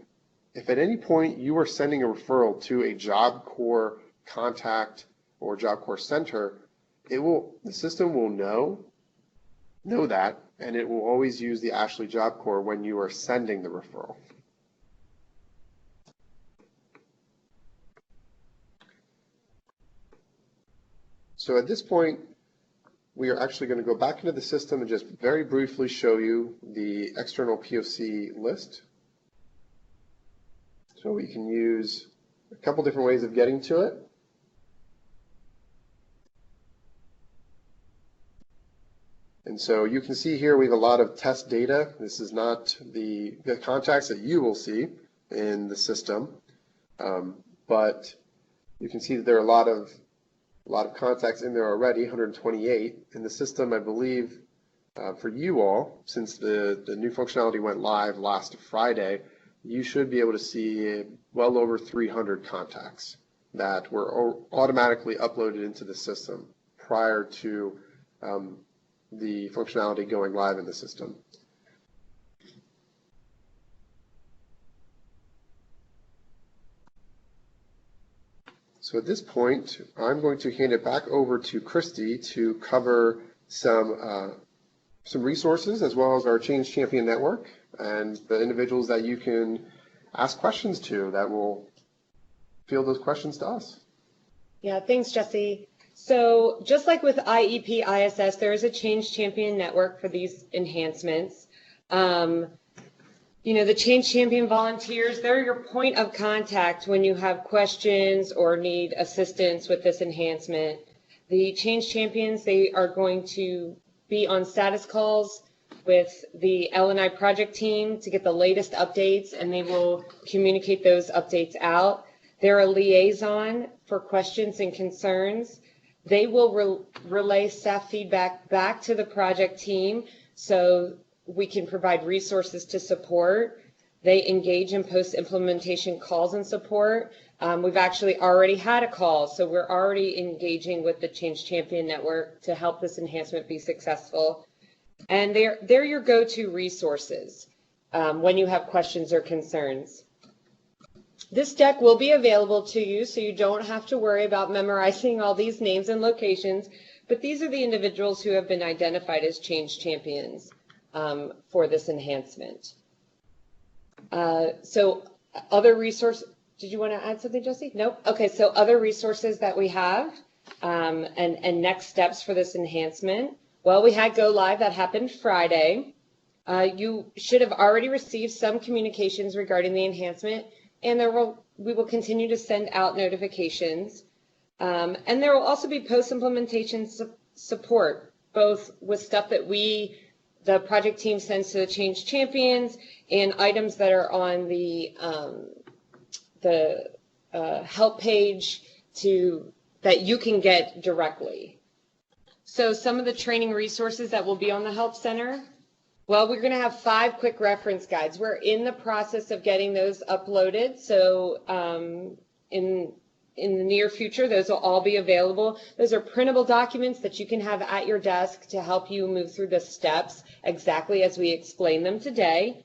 if at any point you are sending a referral to a Job Corps contact or Job Corps center, the system will know that, and it will always use the Ashley Job Corps when you are sending the referral. So at this point, we are actually going to go back into the system and just very briefly show you the external POC list. So we can use a couple different ways of getting to it. And so you can see here we have a lot of test data. This is not the contacts that you will see in the system, but you can see that there are a lot of contacts in there already, 128. In the system, I believe, for you all, since the new functionality went live last Friday, you should be able to see well over 300 contacts that were automatically uploaded into the system prior to the functionality going live in the system. So at this point, I'm going to hand it back over to Christy to cover some resources as well as our Change Champion Network and the individuals that you can ask questions to that will field those questions to us. Yeah, thanks, Jesse. So just like with IEP ISS, there is a Change Champion Network for these enhancements. The Change Champion volunteers, they're your point of contact when you have questions or need assistance with this enhancement. The Change Champions, they are going to be on status calls with the L&I project team to get the latest updates, and they will communicate those updates out. They're a liaison for questions and concerns. They will relay staff feedback back to the project team so we can provide resources to support. They engage in post-implementation calls and support. We've actually already had a call, so we're already engaging with the Change Champion Network to help this enhancement be successful. And they're your go-to resources when you have questions or concerns. This deck will be available to you, so you don't have to worry about memorizing all these names and locations, but these are the individuals who have been identified as Change Champions for this enhancement. So other resources, did you want to add something, Jesse? Nope. Okay, so other resources that we have and next steps for this enhancement. Well, we had Go Live, that happened Friday. You should have already received some communications regarding the enhancement, and we will continue to send out notifications. And there will also be post-implementation support, both with stuff that the project team sends to the Change Champions and items that are on the help page that you can get directly. So some of the training resources that will be on the Help Center, well, we're going to have 5 quick reference guides. We're in the process of getting those uploaded. So in the near future, those will all be available. Those are printable documents that you can have at your desk to help you move through the steps exactly as we explain them today.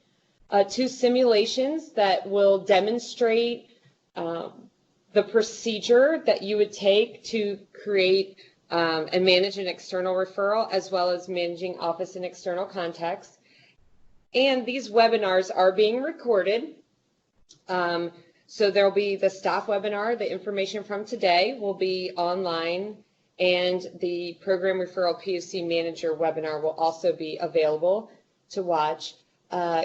2 simulations that will demonstrate the procedure that you would take to create and manage an external referral, as well as managing office and external contacts. And these webinars are being recorded. So there'll be the staff webinar, the information from today will be online, and the Program Referral POC Manager webinar will also be available to watch.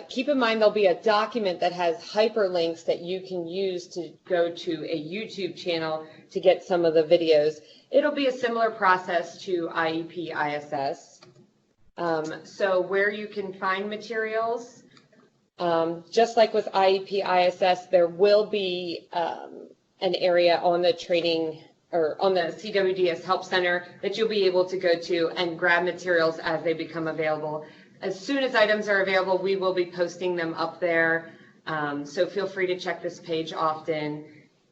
Keep in mind there'll be a document that has hyperlinks that you can use to go to a YouTube channel to get some of the videos. It'll be a similar process to IEP ISS. So where you can find materials, just like with IEP ISS, there will be an area on the training or on the CWDS Help Center that you'll be able to go to and grab materials as they become available. As soon as items are available, we will be posting them up there. So feel free to check this page often.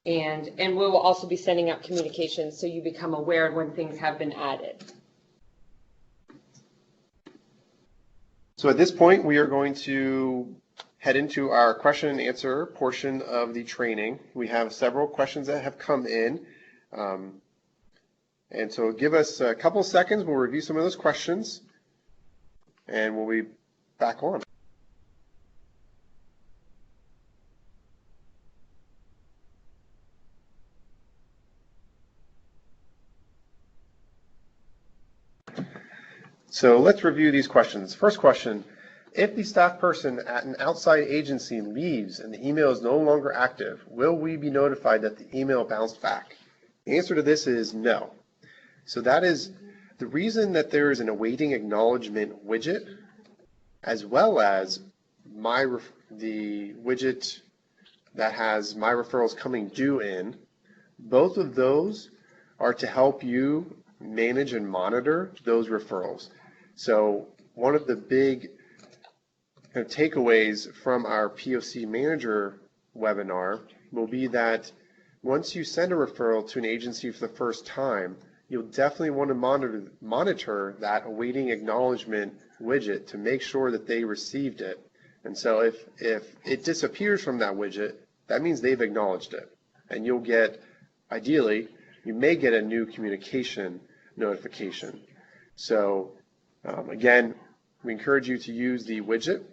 And we will also be sending out communications so you become aware when things have been added. So at this point, we are going to head into our question and answer portion of the training. We have several questions that have come in. And so give us a couple seconds. We'll review some of those questions and we'll be back on. So let's review these questions. First question, if the staff person at an outside agency leaves and the email is no longer active, will we be notified that the email bounced back? The answer to this is no. So that is the reason that there is an awaiting acknowledgement widget, as well as the widget that has my referrals coming due in. Both of those are to help you manage and monitor those referrals. So one of the big kind of takeaways from our POC Manager webinar will be that once you send a referral to an agency for the first time, you'll definitely want to monitor that awaiting acknowledgement widget to make sure that they received it. And so if it disappears from that widget, that means they've acknowledged it. And you'll get, ideally, you may get a new communication notification. So again, we encourage you to use the widget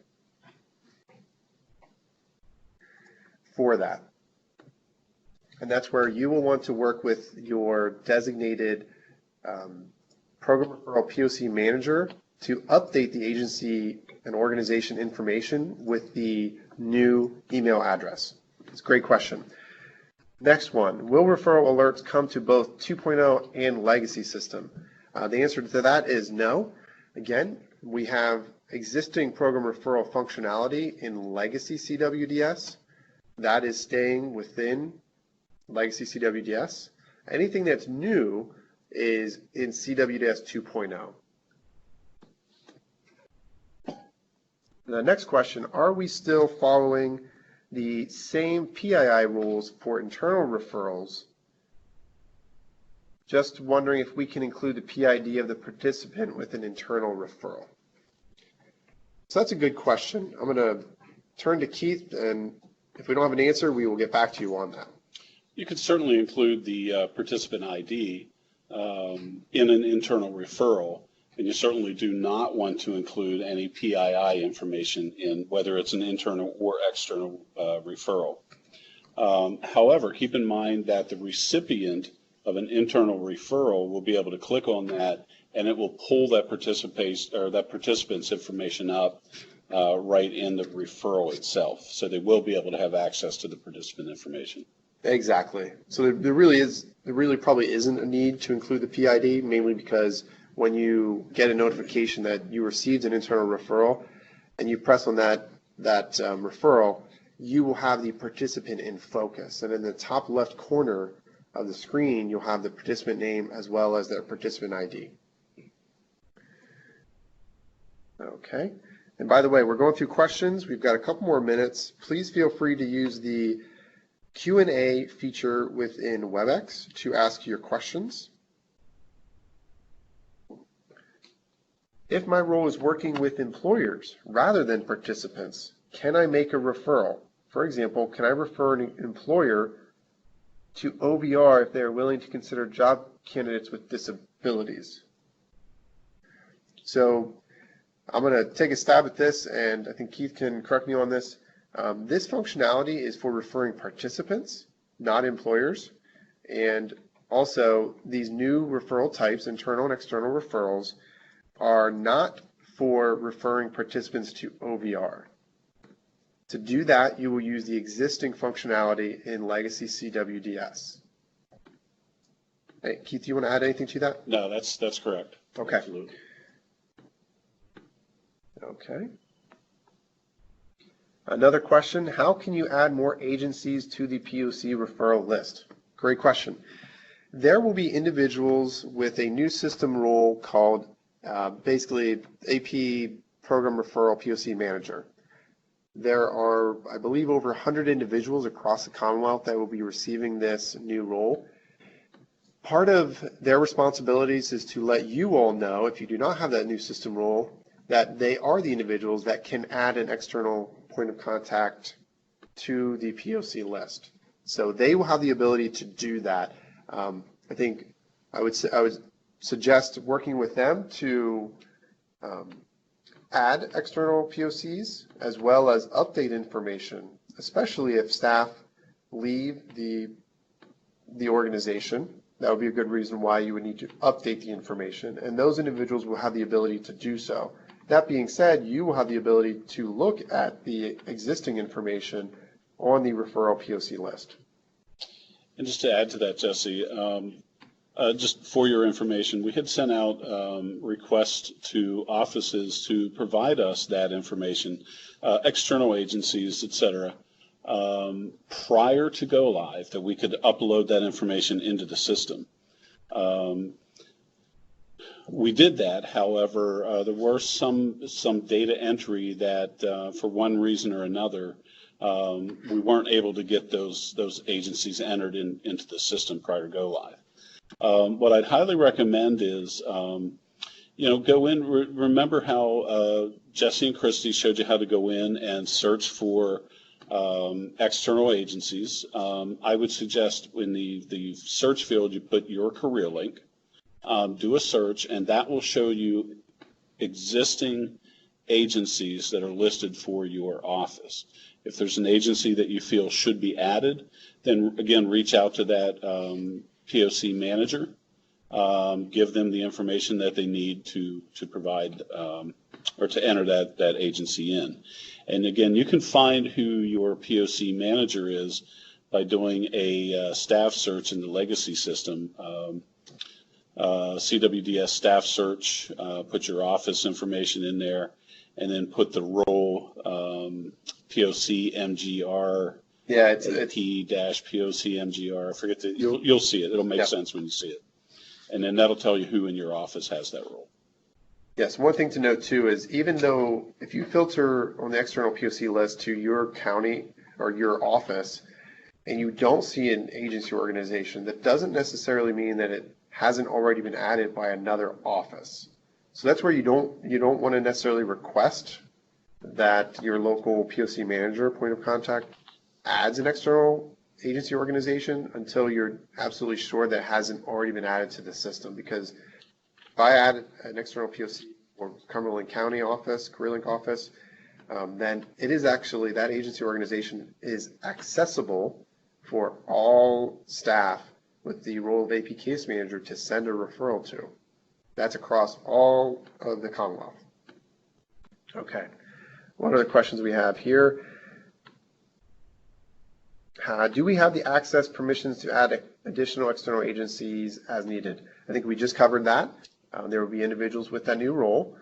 for that. And that's where you will want to work with your designated program referral POC manager to update the agency and organization information with the new email address. It's a great question. Next one, will referral alerts come to both 2.0 and legacy system? The answer to that is no. Again, we have existing program referral functionality in legacy CWDS. That is staying within legacy CWDS. Anything that's new is in CWDS 2.0. The next question, are we still following the same PII rules for internal referrals? Just wondering if we can include the PID of the participant with an internal referral. So that's a good question. I'm going to turn to Keith, and if we don't have an answer, we will get back to you on that. You could certainly include the participant ID in an internal referral, and you certainly do not want to include any PII information in whether it's an internal or external referral. However, keep in mind that the recipient of an internal referral will be able to click on that, and it will pull that participant's information up right in the referral itself. So they will be able to have access to the participant information. Exactly. So there really probably isn't a need to include the PID, mainly because when you get a notification that you received an internal referral and you press on that referral, you will have the participant in focus. And in the top left corner of the screen, you'll have the participant name as well as their participant ID. Okay. And by the way, we're going through questions. We've got a couple more minutes. Please feel free to use the Q&A feature within WebEx to ask your questions. If my role is working with employers rather than participants, can I make a referral? For example, can I refer an employer to OVR if they are willing to consider job candidates with disabilities? So I'm going to take a stab at this, and I think Keith can correct me on this. This functionality is for referring participants, not employers. And also, these new referral types, internal and external referrals, are not for referring participants to OVR. To do that, you will use the existing functionality in legacy CWDS. Hey, Keith, do you want to add anything to that? No, that's correct. Okay. Absolutely. Okay. Another question, how can you add more agencies to the POC referral list? Great question. there will be individuals with a new system role called basically AP Program Referral POC Manager. There are, I believe, over 100 individuals across the Commonwealth that will be receiving this new role. Part of their responsibilities is to let you all know, if you do not have that new system role, that they are the individuals that can add an external point of contact to the POC list. So they will have the ability to do that. I think I would suggest working with them to add external POCs as well as update information, especially if staff leave the organization. That would be a good reason why you would need to update the information, and those individuals will have the ability to do so. That being said, you will have the ability to look at the existing information on the referral POC list. And just to add to that, Jesse, just for your information, we had sent out requests to offices to provide us that information, external agencies, et cetera, prior to go live, that we could upload that information into the system. We did that. However, there were some data entry that, for one reason or another, we weren't able to get those agencies entered into the system prior to go live. What I'd highly recommend is, go in. Remember how Jesse and Christy showed you how to go in and search for external agencies. I would suggest in the search field you put your career link, do a search, and that will show you existing agencies that are listed for your office. If there's an agency that you feel should be added, then again, reach out to that POC manager, give them the information that they need to provide or to enter that agency in. And again, you can find who your POC manager is by doing a staff search in the legacy system. CWDS staff search, put your office information in there, and then put the role POC MGR. Yeah, it's AP-POC MGR. I forget that. You'll see it. It'll make sense when you see it. And then that'll tell you who in your office has that role. Yes, one thing to note too is even though if you filter on the external POC list to your county or your office and you don't see an agency or organization, that doesn't necessarily mean that it hasn't already been added by another office. So that's where you don't want to necessarily request that your local POC manager point of contact adds an external agency or organization until you're absolutely sure that it hasn't already been added to the system. Because if I add an external POC or Cumberland County office, Career Link office, then it is actually, that agency or organization is accessible for all staff with the role of AP Case Manager to send a referral to. That's across all of the Commonwealth. Okay, what are the questions we have here? Do we have the access permissions to add additional external agencies as needed? I think we just covered that. There will be individuals with that new role.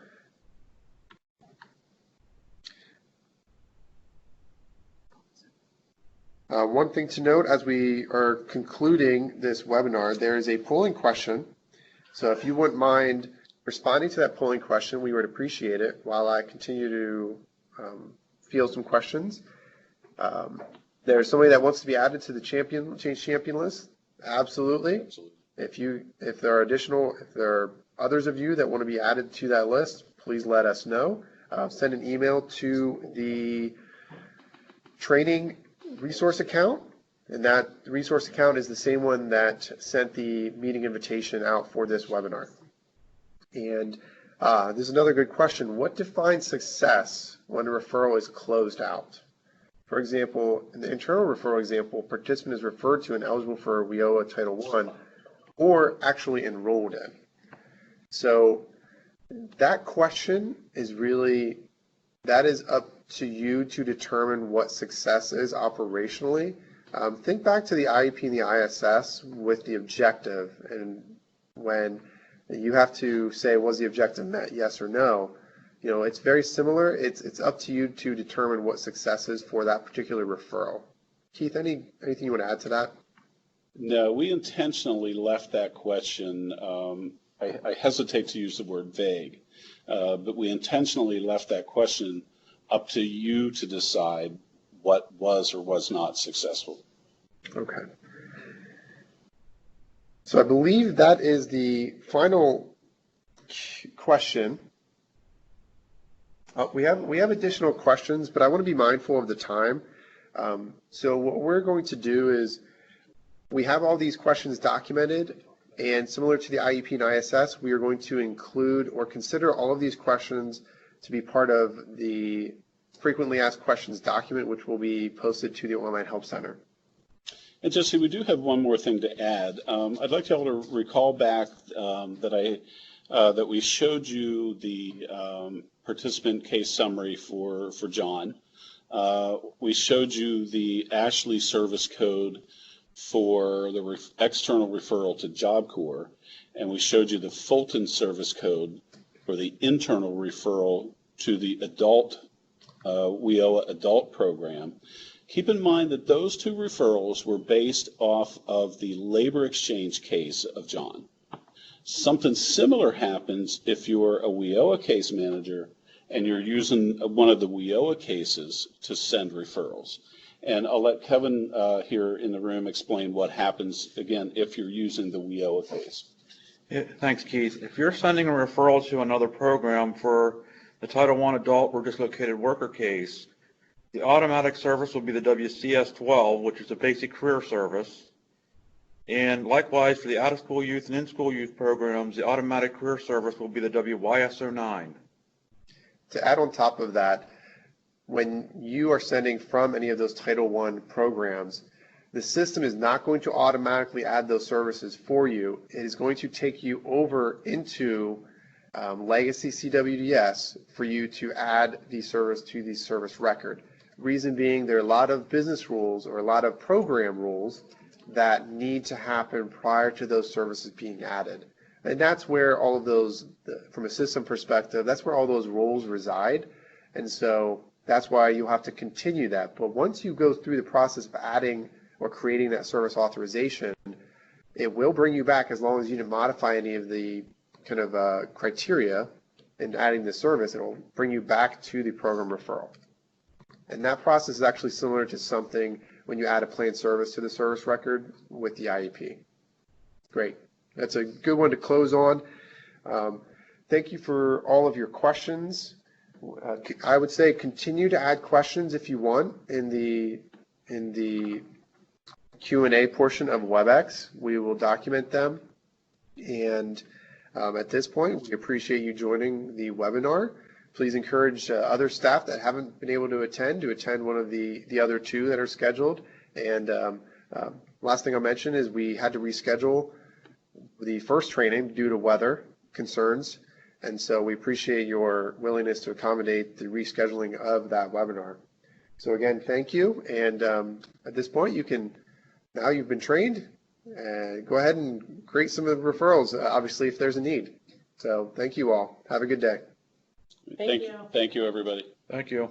One thing to note as we are concluding this webinar, there is a polling question. So if you wouldn't mind responding to that polling question, we would appreciate it while I continue to field some questions. There's somebody that wants to be added to the change champion list. Absolutely. If there are others of you that want to be added to that list, please let us know. Send an email to the training resource account, and that resource account is the same one that sent the meeting invitation out for this webinar. And there's another good question. What defines success when a referral is closed out? For example, in the internal referral example, participant is referred to and eligible for WIOA Title I or actually enrolled in. So that question is really, that is up to you to determine what success is operationally. Think back to the IEP and the ISS with the objective, and when you have to say, was the objective met, yes or no? You know, it's very similar. It's up to you to determine what success is for that particular referral. Keith, anything you want to add to that? No, we intentionally left that question, I hesitate to use the word vague, but we intentionally left that question up to you to decide what was or was not successful. Okay. So I believe that is the final question. We have additional questions, but I want to be mindful of the time. So what we're going to do is we have all these questions documented, and similar to the IEP and ISS, we are going to include or consider all of these questions to be part of the frequently asked questions document, which will be posted to the Online Help Center. And Jesse, we do have one more thing to add. I'd like you all to recall back that we showed you the participant case summary for John. We showed you the Ashley service code for the external referral to Job Corps, and we showed you the Fulton service code for the internal referral to the adult WIOA adult program. Keep in mind that those two referrals were based off of the labor exchange case of John. Something similar happens if you're a WIOA case manager and you're using one of the WIOA cases to send referrals. And I'll let Kevin here in the room explain what happens, again, if you're using the WIOA case. Yeah, thanks, Keith. If you're sending a referral to another program for the Title I adult or dislocated worker case, the automatic service will be the WCS-12, which is a basic career service. And likewise, for the out-of-school youth and in-school youth programs, the automatic career service will be the WYS-09. To add on top of that, when you are sending from any of those Title I programs, the system is not going to automatically add those services for you. It is going to take you over into legacy CWDS for you to add the service to the service record. Reason being, there are a lot of business rules or a lot of program rules that need to happen prior to those services being added. And that's where all of those, from a system perspective, that's where all those roles reside. And so that's why you'll have to continue that. But once you go through the process of adding or creating that service authorization, it will bring you back as long as you didn't modify any of the kind of criteria in adding the service. It will bring you back to the program referral. And that process is actually similar to something when you add a planned service to the service record with the IEP. Great. That's a good one to close on. Thank you for all of your questions. I would say continue to add questions if you want in the Q&A portion of WebEx. We will document them. And at this point, we appreciate you joining the webinar. Please encourage other staff that haven't been able to attend one of the other two that are scheduled. And last thing I'll mention is we had to reschedule the first training due to weather concerns. And so we appreciate your willingness to accommodate the rescheduling of that webinar. So again, thank you. And at this point, now you've been trained, go ahead and create some of the referrals, obviously, if there's a need. So thank you all. Have a good day. Thank you, everybody. Thank you.